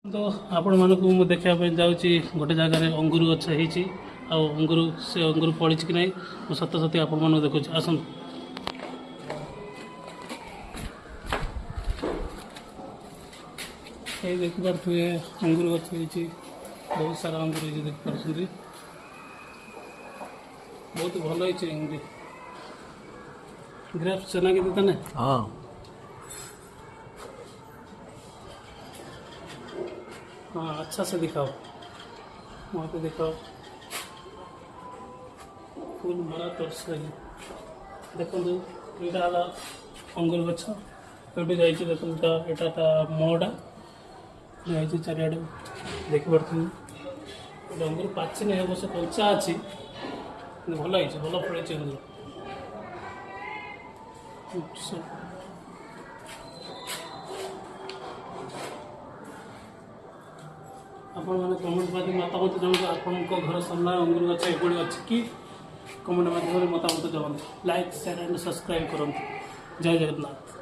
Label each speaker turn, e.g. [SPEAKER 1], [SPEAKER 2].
[SPEAKER 1] तो आपण मानक देखा जाऊँगी गोटे जगार अंगूर गछ अंगूर से अंगूर फली कि ना सत सती आपण मानक देखुँ आसन ये देखिपे अंगूर गछ बहुत सारा अंगूर देखिपुर बहुत भल होंगे ग्रेप्स चना के देता ना
[SPEAKER 2] हाँ
[SPEAKER 1] हाँ अच्छा से दिखाओ वहाँ पे दिखाओ फुल भरा तोर्स लगे देखो यहाँ अंगूर गछ ये जाइए देखो यहाँ मोहटा जाइए चारिआड देखिपे अंगूर पाची नहीं अवश्य कंचा अच्छी भल भल फल अंगूर आपण मैंने कमेंट माध्यम मतामत जनाते आपण घर सामने अंगूर गछ एभली अच्छी कि कमेंट माध्यम मतामत जनाते लाइक शेयर एंड सब्सक्राइब करूँ जय जगन्नाथ।